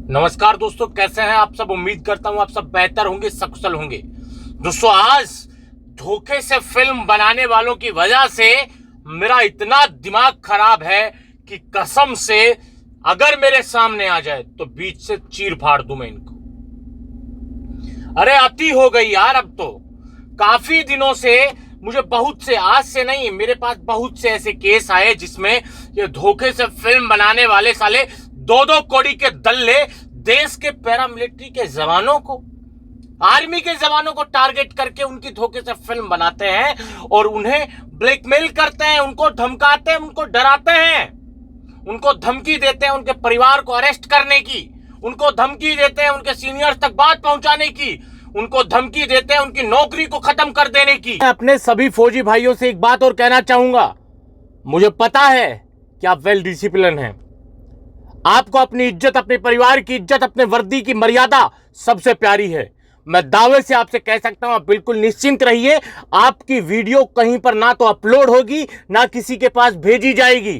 नमस्कार दोस्तों, कैसे हैं आप सब। उम्मीद करता हूं आप सब बेहतर होंगे, सकुशल होंगे। दोस्तों, आज धोखे से फिल्म बनाने वालों की वजह से मेरा इतना दिमाग खराब है कि कसम से अगर मेरे सामने आ जाए तो बीच से चीर फाड़ दूं मैं इनको। अरे अति हो गई यार। अब तो काफी दिनों से मुझे बहुत से, आज से नहीं, मेरे पास बहुत से ऐसे केस आए जिसमें ये धोखे से फिल्म बनाने वाले साले दो कौड़ी के दल्ले देश के पैरामिलिट्री के जवानों को, आर्मी के जवानों को टारगेट करके उनकी धोखे से फिल्म बनाते हैं और उन्हें ब्लैकमेल करते हैं, उनको धमकाते हैं, उनको डराते हैं, उनको धमकी देते हैं उनके परिवार को अरेस्ट करने की, उनको धमकी देते हैं उनके सीनियर्स तक बात पहुंचाने की, उनको धमकी देते हैं उनकी नौकरी को खत्म कर देने की। मैं अपने सभी फौजी भाइयों से एक बात और कहना चाहूंगा। मुझे पता है कि आप वेल डिसिप्लिन हैं, आपको अपनी इज्जत, अपने परिवार की इज्जत, अपने वर्दी की मर्यादा सबसे प्यारी है। मैं दावे से आपसे कह सकता हूं, आप बिल्कुल निश्चिंत रहिए। आपकी वीडियो कहीं पर ना तो अपलोड होगी, ना किसी के पास भेजी जाएगी।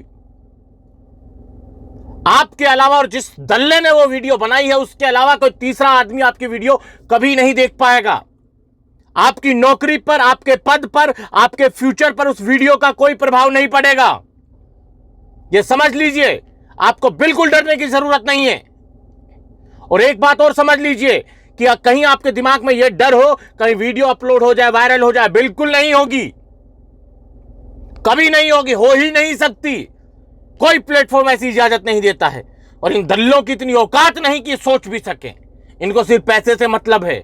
आपके अलावा और जिस दल्ले ने वो वीडियो बनाई है उसके अलावा कोई तीसरा आदमी आपकी वीडियो कभी नहीं देख पाएगा। आपकी नौकरी पर, आपके पद पर, आपके फ्यूचर पर उस वीडियो का कोई प्रभाव नहीं पड़ेगा। यह समझ लीजिए, आपको बिल्कुल डरने की जरूरत नहीं है। और एक बात और समझ लीजिए कि कहीं आपके दिमाग में यह डर हो कहीं वीडियो अपलोड हो जाए, वायरल हो जाए, बिल्कुल नहीं होगी, कभी नहीं होगी, हो ही नहीं सकती। कोई प्लेटफॉर्म ऐसी इजाजत नहीं देता है और इन दल्लों की इतनी औकात नहीं कि सोच भी सकें। इनको सिर्फ पैसे से मतलब है,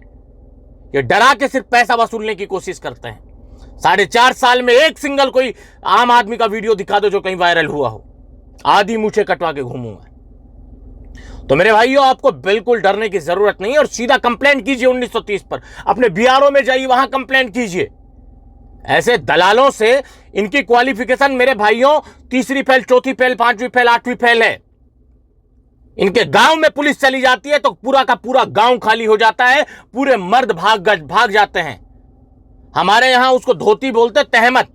ये डरा के सिर्फ पैसा वसूलने की कोशिश करते हैं। 4.5 साल में एक सिंगल कोई आम आदमी का वीडियो दिखा दो जो कहीं वायरल हुआ हो, आधी मूछे कटवा के घूमूंगा। तो मेरे भाइयों, आपको बिल्कुल डरने की जरूरत नहीं है और सीधा कंप्लेंट कीजिए 1930 पर। अपने बीआरओ में जाइए, वहां कंप्लेंट कीजिए। ऐसे दलालों से इनकी क्वालिफिकेशन मेरे भाइयों 3री फेल, 4थी फेल, 5वीं फेल, 8वीं फेल है। इनके गांव में पुलिस चली जाती है तो पूरा का पूरा गांव खाली हो जाता है, पूरे मर्द भाग जाते हैं। हमारे यहां उसको धोती बोलते, तहमत।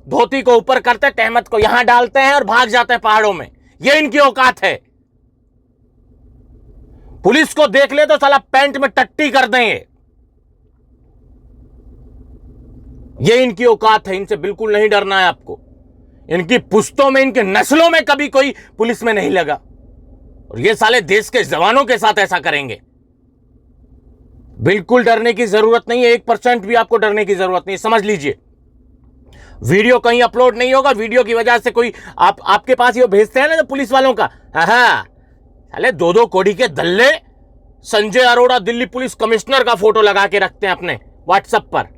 धोती को ऊपर करते, तहमत को यहां डालते हैं और भाग जाते हैं पहाड़ों में। ये इनकी औकात है। पुलिस को देख ले तो साला पैंट में टट्टी कर देंगे। ये इनकी औकात है, इनसे बिल्कुल नहीं डरना है आपको। इनकी पुश्तों में, इनके नस्लों में कभी कोई पुलिस में नहीं लगा और ये साले देश के जवानों के साथ ऐसा करेंगे। बिल्कुल डरने की जरूरत नहीं है, 1% भी आपको डरने की जरूरत नहीं। समझ लीजिए, वीडियो कहीं अपलोड नहीं होगा। वीडियो की वजह से कोई आपके पास ये भेजते हैं ना, जो पुलिस वालों का, साले 2 कौड़ी के दल्ले संजय अरोड़ा दिल्ली पुलिस कमिश्नर का फोटो लगा के रखते हैं अपने व्हाट्सएप पर।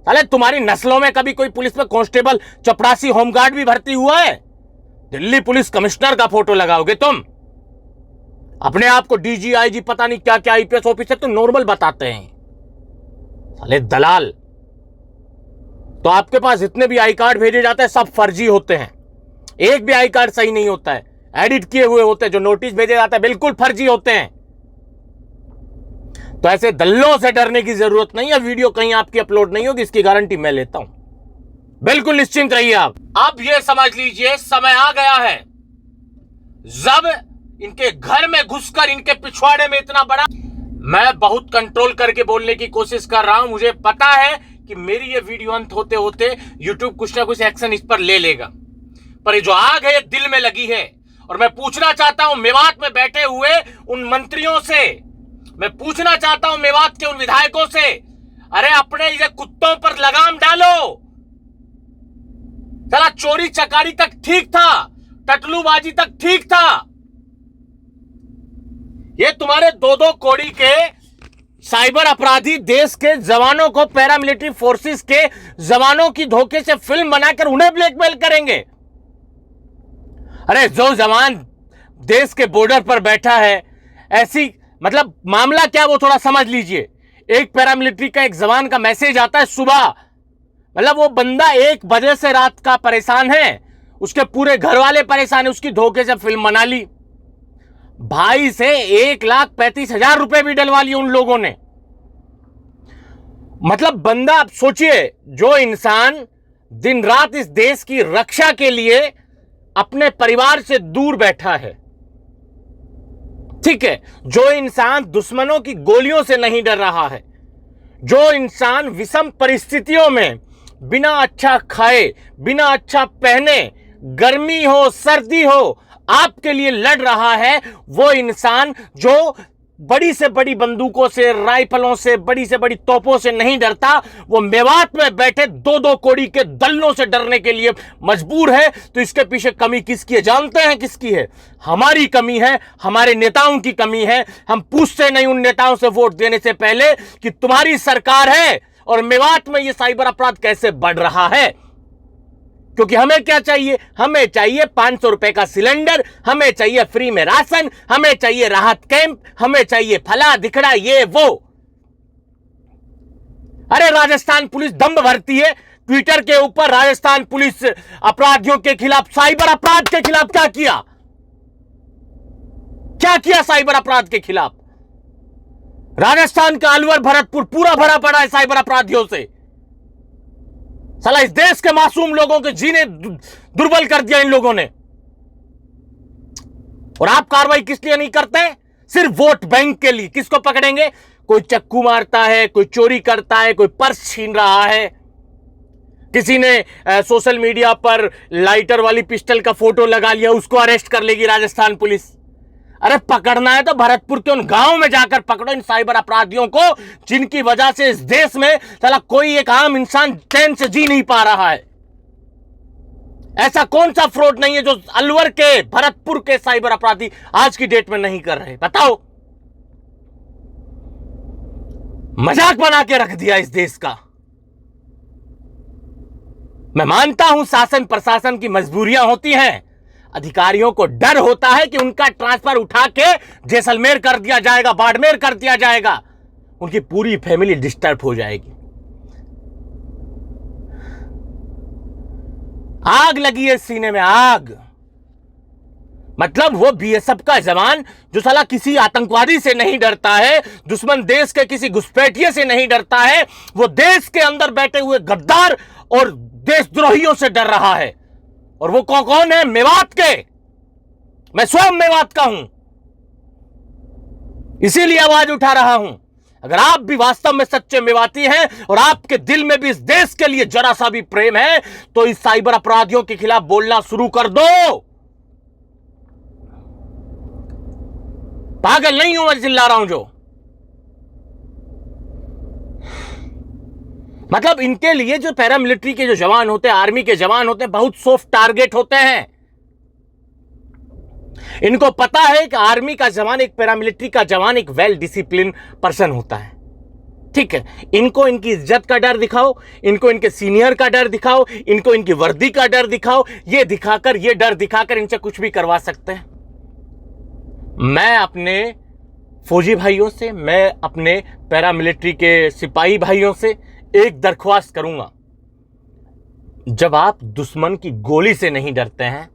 साले तुम्हारी नस्लों में कभी कोई पुलिस में कांस्टेबल, चपरासी, होमगार्ड भी भर्ती हुआ है? दिल्ली पुलिस कमिश्नर का फोटो लगाओगे तुम? अपने आप को डीजी, आईजी, पता नहीं क्या क्या, आईपीएस ऑफिसर तो नॉर्मल बताते हैं। साले दलाल। तो आपके पास जितने भी आई कार्ड भेजे जाते हैं सब फर्जी होते हैं। एक भी आई कार्ड सही नहीं होता है, एडिट किए हुए होते हैं। जो नोटिस भेजे जाते हैं बिल्कुल फर्जी होते हैं। तो ऐसे दल्लों से डरने की जरूरत नहीं है। वीडियो कहीं आपकी अपलोड नहीं होगी, इसकी गारंटी मैं लेता हूं। बिल्कुल निश्चिंत रहिए आप। अब यह समझ लीजिए, समय आ गया है जब इनके घर में घुसकर इनके पिछवाड़े में इतना बड़ा, मैं बहुत कंट्रोल करके बोलने की कोशिश कर रहा हूं। मुझे पता है कि मेरी ये वीडियो अंत होते होते यूट्यूब कुछ ना कुछ एक्शन इस पर ले लेगा, पर ये जो आग है ये दिल में लगी है। और मैं पूछना चाहता हूं मेवात में बैठे हुए उन मंत्रियों से, मैं पूछना चाहता हूं मेवात के उन विधायकों से, अरे अपने ये कुत्तों पर लगाम डालो। चला, चोरी चकारी तक ठीक था, टटलूबाजी तक ठीक था, ये तुम्हारे 2 कौड़ी के साइबर अपराधी देश के जवानों को, पैरामिलिट्री फोर्सेस के जवानों की धोखे से फिल्म बनाकर उन्हें ब्लैकमेल करेंगे। अरे जो जवान देश के बॉर्डर पर बैठा है, ऐसी मतलब मामला क्या वो थोड़ा समझ लीजिए। एक पैरामिलिट्री का एक जवान का मैसेज आता है सुबह, मतलब वो बंदा 1 बजे से रात का परेशान है, उसके पूरे घर वाले परेशान है, उसकी धोखे से फिल्म बना ली। भाई से 1,35,000 रुपए भी डलवा लिए उन लोगों ने। मतलब बंदा, आप सोचिए, जो इंसान दिन रात इस देश की रक्षा के लिए अपने परिवार से दूर बैठा है, ठीक है, जो इंसान दुश्मनों की गोलियों से नहीं डर रहा है, जो इंसान विषम परिस्थितियों में बिना अच्छा खाए, बिना अच्छा पहने, गर्मी हो सर्दी हो, आपके लिए लड़ रहा है, वो इंसान जो बड़ी से बड़ी बंदूकों से, राइफलों से, बड़ी से बड़ी तोपों से नहीं डरता, वो मेवात में बैठे दो दो कोड़ी के दल्लों से डरने के लिए मजबूर है। तो इसके पीछे कमी किसकी है? जानते हैं किसकी है? हमारी कमी है, हमारे नेताओं की कमी है। हम पूछते नहीं उन नेताओं से वोट देने से पहले कि तुम्हारी सरकार है और मेवात में ये साइबर अपराध कैसे बढ़ रहा है। क्योंकि हमें क्या चाहिए? हमें चाहिए 500 रुपए का सिलेंडर, हमें चाहिए फ्री में राशन, हमें चाहिए राहत कैंप, हमें चाहिए फला दिखड़ा ये वो। अरे राजस्थान पुलिस दम भरती है ट्विटर के ऊपर। राजस्थान पुलिस अपराधियों के खिलाफ, साइबर अपराध के खिलाफ क्या किया? क्या किया साइबर अपराध के खिलाफ? राजस्थान का अलवर, भरतपुर पूरा भरा पड़ा है साइबर अपराधियों से। साला इस देश के मासूम लोगों के जीने दुर्बल कर दिया इन लोगों ने। और आप कार्रवाई किस लिए नहीं करते? सिर्फ वोट बैंक के लिए। किसको पकड़ेंगे? कोई चक्कू मारता है, कोई चोरी करता है, कोई पर्स छीन रहा है, किसी ने सोशल मीडिया पर लाइटर वाली पिस्टल का फोटो लगा लिया, उसको अरेस्ट कर लेगी राजस्थान पुलिस। अरे पकड़ना है तो भरतपुर के उन गांव में जाकर पकड़ो इन साइबर अपराधियों को, जिनकी वजह से इस देश में साला कोई एक आम इंसान चैन से जी नहीं पा रहा है। ऐसा कौन सा फ्रॉड नहीं है जो अलवर के, भरतपुर के साइबर अपराधी आज की डेट में नहीं कर रहे? बताओ। मजाक बना के रख दिया इस देश का। मैं मानता हूं शासन प्रशासन की मजबूरियां होती हैं, अधिकारियों को डर होता है कि उनका ट्रांसफर उठा के जैसलमेर कर दिया जाएगा, बाड़मेर कर दिया जाएगा, उनकी पूरी फैमिली डिस्टर्ब हो जाएगी। आग लगी है सीने में, आग। मतलब वो बीएसएफ का जवान जो साला किसी आतंकवादी से नहीं डरता है, दुश्मन देश के किसी घुसपैठिए से नहीं डरता है, वो देश के अंदर बैठे हुए गद्दार और देशद्रोहियों से डर रहा है। और वो कौन है? मेवात के। मैं स्वयं मेवात का हूं, इसीलिए आवाज उठा रहा हूं। अगर आप भी वास्तव में सच्चे मेवाती हैं और आपके दिल में भी इस देश के लिए जरा सा भी प्रेम है, तो इस साइबर अपराधियों के खिलाफ बोलना शुरू कर दो। पागल नहीं हूं मैं चिल्ला रहा हूं जो। मतलब इनके लिए जो पैरामिलिट्री के जो जवान होते हैं, आर्मी के जवान होते हैं, बहुत सॉफ्ट टारगेट होते हैं। इनको पता है कि आर्मी का जवान, एक पैरामिलिट्री का जवान एक वेल डिसिप्लिन पर्सन होता है। ठीक है, इनको इनकी इज्जत का डर दिखाओ, इनको इनके सीनियर का डर दिखाओ, इनको इनकी वर्दी का डर दिखाओ। ये दिखाकर, ये डर दिखाकर इनसे कुछ भी करवा सकते हैं। मैं अपने फौजी भाइयों से, मैं अपने पैरामिलिट्री के सिपाही भाइयों से एक दरख्वास्त करूंगा, जब आप दुश्मन की गोली से नहीं डरते हैं,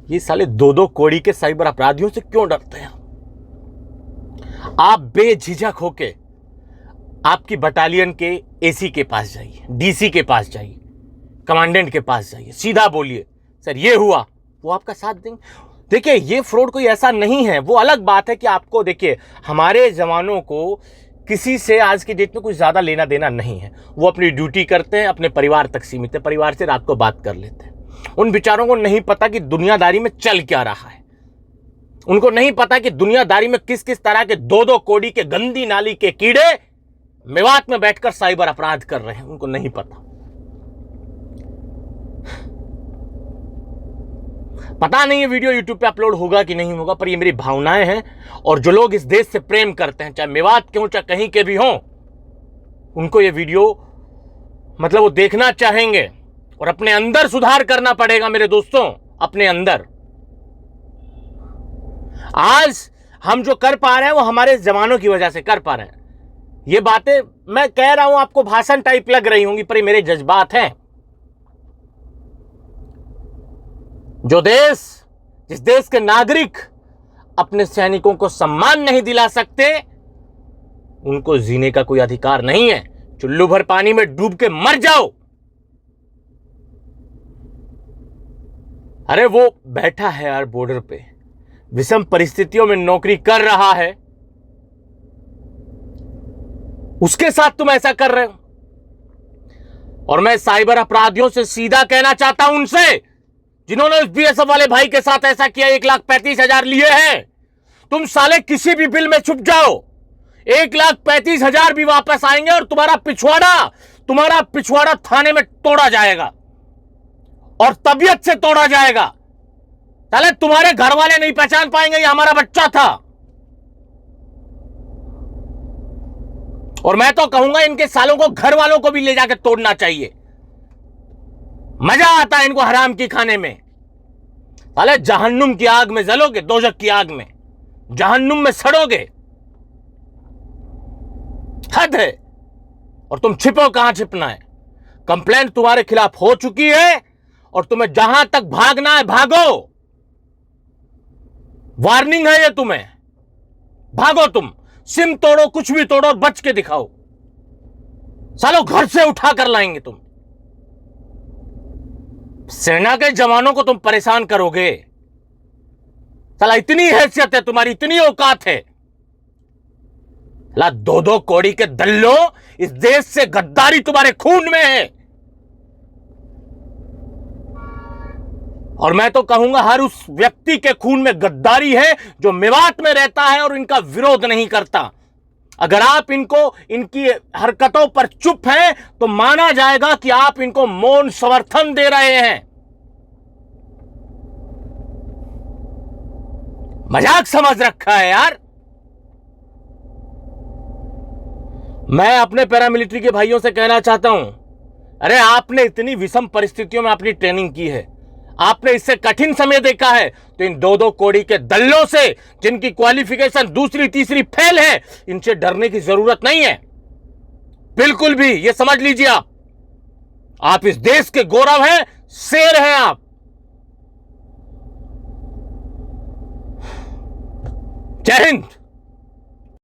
ये साले दो दो कोड़ी के साइबर अपराधियों से क्यों डरते हैं? आप बेझिझक होके आपकी बटालियन के एसी के पास जाइए, डीसी के पास जाइए, कमांडेंट के पास जाइए, सीधा बोलिए सर ये हुआ, वो आपका साथ देंगे। देखिए ये फ्रॉड कोई ऐसा नहीं है। वो अलग बात है कि आपको, देखिए हमारे जवानों को किसी से आज की डेट में कुछ ज्यादा लेना देना नहीं है। वो अपनी ड्यूटी करते हैं, अपने परिवार तक सीमित है, परिवार से रात को बात कर लेते हैं। उन बेचारों को नहीं पता कि दुनियादारी में चल क्या रहा है। उनको नहीं पता कि दुनियादारी में किस किस तरह के दो दो कोड़ी के गंदी नाली के कीड़े मेवात में बैठकर साइबर अपराध कर रहे हैं। उनको नहीं पता। पता नहीं ये वीडियो यूट्यूब पे अपलोड होगा कि नहीं होगा, पर ये मेरी भावनाएं हैं। और जो लोग इस देश से प्रेम करते हैं, चाहे मेवात के हों चाहे कहीं के भी हों, उनको ये वीडियो मतलब वो देखना चाहेंगे। और अपने अंदर सुधार करना पड़ेगा मेरे दोस्तों, अपने अंदर। आज हम जो कर पा रहे हैं वो हमारे जवानों की वजह से कर पा रहे हैं। ये बातें मैं कह रहा हूं आपको भाषण टाइप लग रही होंगी, पर ये मेरे जज्बात हैं। जो देश, जिस देश के नागरिक अपने सैनिकों को सम्मान नहीं दिला सकते, उनको जीने का कोई अधिकार नहीं है। चुल्लू भर पानी में डूब के मर जाओ। अरे वो बैठा है यार बॉर्डर पे, विषम परिस्थितियों में नौकरी कर रहा है, उसके साथ तुम ऐसा कर रहे हो। और मैं साइबर अपराधियों से सीधा कहना चाहता हूं, उनसे जिन्होंने उस बीएसएफ वाले भाई के साथ ऐसा किया, 1,35,000 लिए हैं, तुम साले किसी भी बिल में छुप जाओ, 1,35,000 भी वापस आएंगे और तुम्हारा पिछवाड़ा थाने में तोड़ा जाएगा और तबीयत से तोड़ा जाएगा। साले तुम्हारे घर वाले नहीं पहचान पाएंगे ये हमारा बच्चा था। और मैं तो कहूंगा इनके सालों को घर वालों को भी ले जाकर तोड़ना चाहिए। मजा आता है इनको हराम की खाने में। साले जहन्नुम की आग में जलोगे, दोजख की आग में, जहन्नुम में सड़ोगे। हद है। और तुम छिपो कहां छिपना है। कंप्लेंट तुम्हारे खिलाफ हो चुकी है और तुम्हें जहां तक भागना है भागो। वार्निंग है ये तुम्हें, भागो तुम, सिम तोड़ो, कुछ भी तोड़ो, बच के दिखाओ। सालो घर से उठा कर लाएंगे तुम। सेना के जवानों को तुम परेशान करोगे। साला इतनी हैसियत है तुम्हारी, इतनी औकात है। ला 2-2 कौड़ी के दल्लो, इस देश से गद्दारी तुम्हारे खून में है। और मैं तो कहूंगा हर उस व्यक्ति के खून में गद्दारी है जो मेवात में रहता है और इनका विरोध नहीं करता। अगर आप इनकी हरकतों पर चुप हैं तो माना जाएगा कि आप इनको मौन समर्थन दे रहे हैं। मजाक समझ रखा है यार। मैं अपने पैरामिलिट्री के भाइयों से कहना चाहता हूं, अरे आपने इतनी विषम परिस्थितियों में अपनी ट्रेनिंग की है, आपने इससे कठिन समय देखा है, तो इन 2-2 कौड़ी के दल्लों से जिनकी क्वालिफिकेशन दूसरी तीसरी फेल है, इनसे डरने की जरूरत नहीं है बिल्कुल भी। ये समझ लीजिए, आप इस देश के गौरव हैं, शेर हैं आप। जय हिंद।